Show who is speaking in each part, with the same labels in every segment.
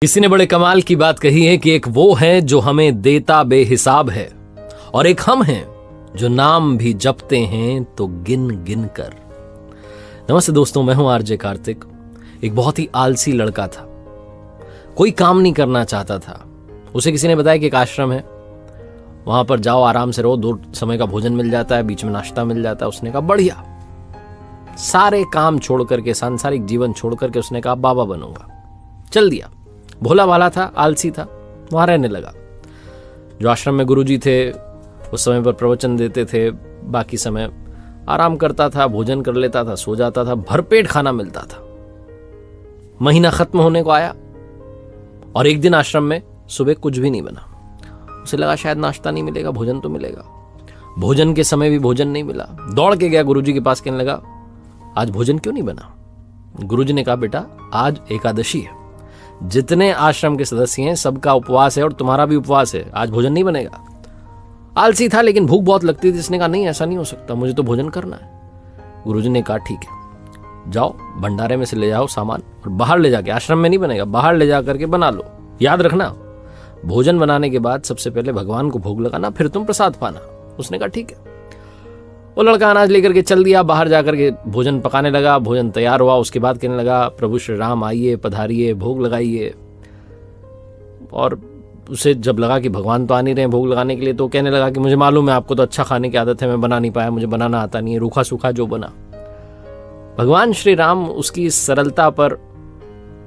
Speaker 1: किसी ने बड़े कमाल की बात कही है कि एक वो है जो हमें देता बेहिसाब है और एक हम हैं जो नाम भी जपते हैं तो गिन गिन कर। नमस्ते दोस्तों, मैं हूं आरजे कार्तिक। एक बहुत ही आलसी लड़का था, कोई काम नहीं करना चाहता था। उसे किसी ने बताया कि एक आश्रम है, वहां पर जाओ, आराम से रहो, 2 समय का भोजन मिल जाता है, बीच में नाश्ता मिल जाता है। उसने कहा बढ़िया। सारे काम छोड़ करके, सांसारिक जीवन छोड़ करके उसने कहा बाबा बनूंगा। चल दिया। भोला भाला था, आलसी था, वहां रहने लगा। जो आश्रम में गुरुजी थे उस समय पर प्रवचन देते थे, बाकी समय आराम करता था, भोजन कर लेता था, सो जाता था, भरपेट खाना मिलता था। महीना खत्म होने को आया और एक दिन आश्रम में सुबह कुछ भी नहीं बना। उसे लगा शायद नाश्ता नहीं मिलेगा, भोजन तो मिलेगा। भोजन के समय भी भोजन नहीं मिला। दौड़ के गया गुरुजी के पास, कहने लगा आज भोजन क्यों नहीं बना? गुरुजी ने कहा बेटा आज एकादशी है, जितने आश्रम के सदस्य हैं सबका उपवास है और तुम्हारा भी उपवास है, आज भोजन नहीं बनेगा। आलसी था लेकिन भूख बहुत लगती थी। इसने कहा नहीं, ऐसा नहीं हो सकता, मुझे तो भोजन करना है। गुरुजी ने कहा ठीक है, जाओ भंडारे में से ले जाओ सामान और बाहर ले जाके, आश्रम में नहीं बनेगा, बाहर ले जा करके बना लो। याद रखना, भोजन बनाने के बाद सबसे पहले भगवान को भोग लगाना, फिर तुम प्रसाद पाना। उसने कहा ठीक है। वो लड़का अनाज लेकर के चल दिया, बाहर जाकर के भोजन पकाने लगा। भोजन तैयार हुआ, उसके बाद कहने लगा प्रभु श्री राम आइए, पधारिए, भोग लगाइए। और उसे जब लगा कि भगवान तो आ नहीं रहे भोग लगाने के लिए, तो कहने लगा कि मुझे मालूम है आपको तो अच्छा खाने की आदत है, मैं बना नहीं पाया, मुझे बनाना आता नहीं है, रूखा सूखा जो बना। भगवान श्री राम उसकी सरलता पर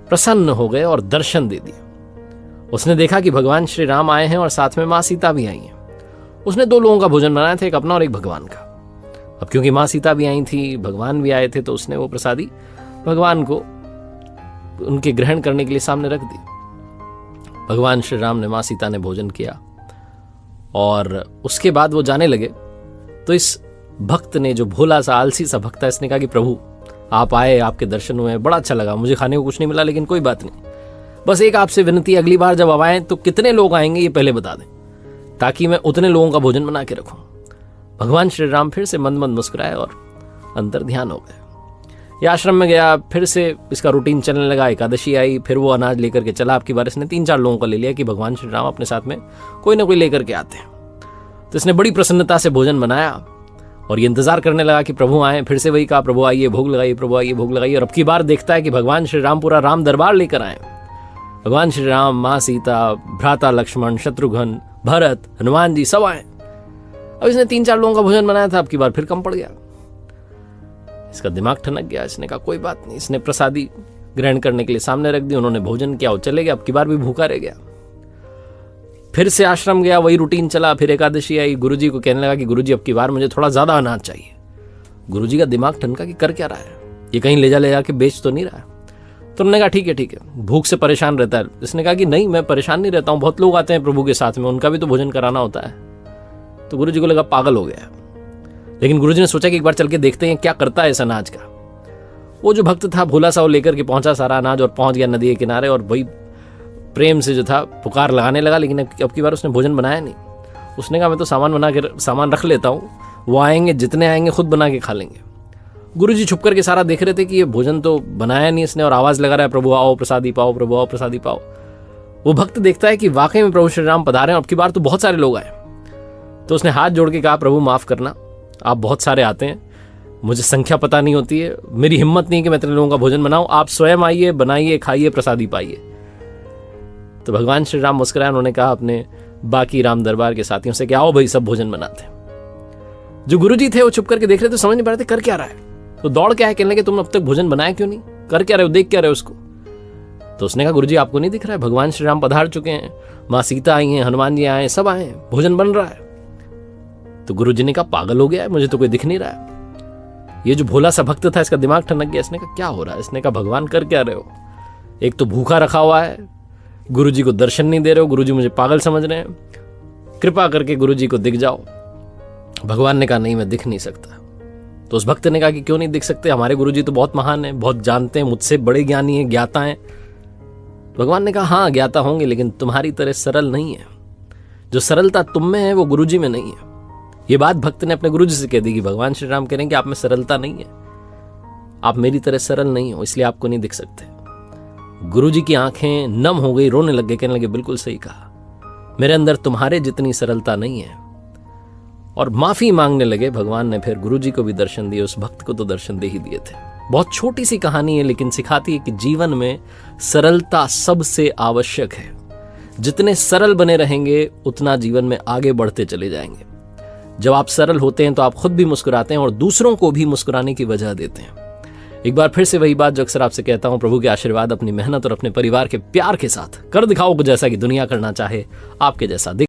Speaker 1: प्रसन्न हो गए और दर्शन दे दिया। उसने देखा कि भगवान श्री राम आए हैं और साथ में माँ सीता भी आई हैं। उसने 2 लोगों का भोजन बनाया था, एक अपना और एक भगवान का। अब क्योंकि माँ सीता भी आई थी, भगवान भी आए थे, तो उसने वो प्रसादी भगवान को उनके ग्रहण करने के लिए सामने रख दी। भगवान श्री राम ने, माँ सीता ने भोजन किया और उसके बाद वो जाने लगे। तो इस भक्त ने, जो भोला सा आलसी सा भक्त था, इसने कहा कि प्रभु आप आए, आपके दर्शन हुए, बड़ा अच्छा लगा, मुझे खाने को कुछ नहीं मिला लेकिन कोई बात नहीं, बस एक आपसे विनती, अगली बार जब आप आए तो कितने लोग आएंगे ये पहले बता दें, ताकि मैं उतने लोगों का भोजन बना के रखूं। भगवान श्री राम फिर से मंद मंद मुस्कुराए और अंतर ध्यान हो गए। ये आश्रम में गया, फिर से इसका रूटीन चलने लगा। एकादशी आई, फिर वो अनाज लेकर के चला। आपकी बार इसने 3-4 लोगों को ले लिया कि भगवान श्री राम अपने साथ में कोई ना कोई लेकर के आते हैं। तो इसने बड़ी प्रसन्नता से भोजन बनाया और ये इंतजार करने लगा कि प्रभु आए। फिर से वही कहा प्रभु आइए, भोग लगाइए, प्रभु आइए, भोग लगाइए। और अब की बार देखता है कि भगवान श्री राम पूरा राम दरबार लेकर आए। भगवान श्री राम, माँ सीता, भ्राता लक्ष्मण, शत्रुघ्न, भरत, हनुमान जी सब आए। अब इसने 3-4 लोगों का भोजन बनाया था, अब की बार फिर कम पड़ गया। इसका दिमाग ठनक गया। इसने कहा कोई बात नहीं। इसने प्रसादी ग्रहण करने के लिए सामने रख दी, उन्होंने भोजन किया और चले गए। अब की बार भी भूखा रह गया। फिर से आश्रम गया, वही रूटीन चला। फिर एकादशी आई, गुरुजी को कहने लगा कि गुरुजी अब की बार मुझे थोड़ा ज्यादा अनाज चाहिए। गुरुजी का दिमाग ठनका कि कर क्या रहा है, ये कहीं ले जा के बेच तो नहीं रहा है। तो उन्होंने कहा ठीक है, भूख से परेशान रहता है। इसने कहा कि नहीं, मैं परेशान नहीं रहता हूँ, बहुत लोग आते हैं प्रभु के साथ में, उनका भी तो भोजन कराना होता है। तो गुरुजी को लगा पागल हो गया। लेकिन गुरुजी ने सोचा कि एक बार चल के देखते हैं क्या करता है इस अनाज का। वो जो भक्त था भोला सा, वो लेकर के पहुंचा सारा अनाज और पहुंच गया नदी के किनारे और वही प्रेम से जो था पुकार लगाने लगा। लेकिन अब की बार उसने भोजन बनाया नहीं। उसने कहा मैं तो सामान रख लेता हूँ, वो आएंगे, जितने आएंगे खुद बना के खा लेंगे। गुरुजी छुप करके सारा देख रहे थे कि ये भोजन तो बनाया नहीं इसने, और आवाज लगा रहा है प्रभु आओ प्रसादी पाओ, प्रभु आओ प्रसादी पाओ। वो भक्त देखता है कि वाकई में प्रभु श्री राम पधारे हैं। अब की बार तो बहुत सारे लोग आए। तो उसने हाथ जोड़ के कहा प्रभु माफ करना, आप बहुत सारे आते हैं, मुझे संख्या पता नहीं होती है, मेरी हिम्मत नहीं कि मैं इतने लोगों का भोजन बनाऊं, आप स्वयं आइए, बनाइए, खाइए, प्रसादी पाइए। तो भगवान श्री राम मुस्कुराए। उन्होंने कहा अपने बाकी राम दरबार के साथियों से कि आओ भाई सब भोजन बनाते हैं। जो गुरुजी थे वो छुप करके देख रहे थे, समझ नहीं पा रहे थे कर क्या रहा है। तो दौड़ के आए, कहने लगे तुम अब तक भोजन बनाया क्यों नहीं, कर क्या रहे हो, देख क्या रहे हो उसको। तो उसने कहा गुरुजी आपको नहीं दिख रहा है, भगवान श्री राम पधार चुके हैं, माँ सीता आई हैं, हनुमान जी आए हैं, सब आए हैं, भोजन बन रहा है। तो गुरुजी ने कहा पागल हो गया है, मुझे तो कोई दिख नहीं रहा है। ये जो भोला सा भक्त था इसका दिमाग ठनक गया। इसने कहा क्या हो रहा है। इसने कहा भगवान कर क्या रहे हो, एक तो भूखा रखा हुआ है, गुरुजी को दर्शन नहीं दे रहे हो, गुरुजी मुझे पागल समझ रहे हैं, कृपा करके गुरुजी को दिख जाओ। भगवान ने कहा नहीं, मैं दिख नहीं सकता। तो उस भक्त ने कहा कि क्यों नहीं दिख सकते, हमारे गुरुजी तो बहुत महान है, बहुत जानते हैं, मुझसे बड़े ज्ञानी है, ज्ञाता है। भगवान ने कहा हाँ ज्ञाता होंगे, लेकिन तुम्हारी तरह सरल नहीं है। जो सरलता तुम में है वो गुरुजी में नहीं है। ये बात भक्त ने अपने गुरुजी से कह दी कि भगवान श्री राम कह रहे हैं कि आप में सरलता नहीं है, आप मेरी तरह सरल नहीं हो, इसलिए आपको नहीं दिख सकते। गुरुजी की आंखें नम हो गई, रोने लग गए, कहने लगे बिल्कुल सही कहा, मेरे अंदर तुम्हारे जितनी सरलता नहीं है। और माफी मांगने लगे। भगवान ने फिर गुरुजी को भी दर्शन दिए, उस भक्त को तो दर्शन दे ही दिए थे। बहुत छोटी सी कहानी है, लेकिन सिखाती है कि जीवन में सरलता सबसे आवश्यक है। जितने सरल बने रहेंगे उतना जीवन में आगे बढ़ते चले जाएंगे। जब आप सरल होते हैं तो आप खुद भी मुस्कुराते हैं और दूसरों को भी मुस्कुराने की वजह देते हैं। एक बार फिर से वही बात जो अक्सर आपसे कहता हूं, प्रभु के आशीर्वाद, अपनी मेहनत और अपने परिवार के प्यार के साथ कर दिखाओ जैसा कि दुनिया करना चाहे आपके जैसा।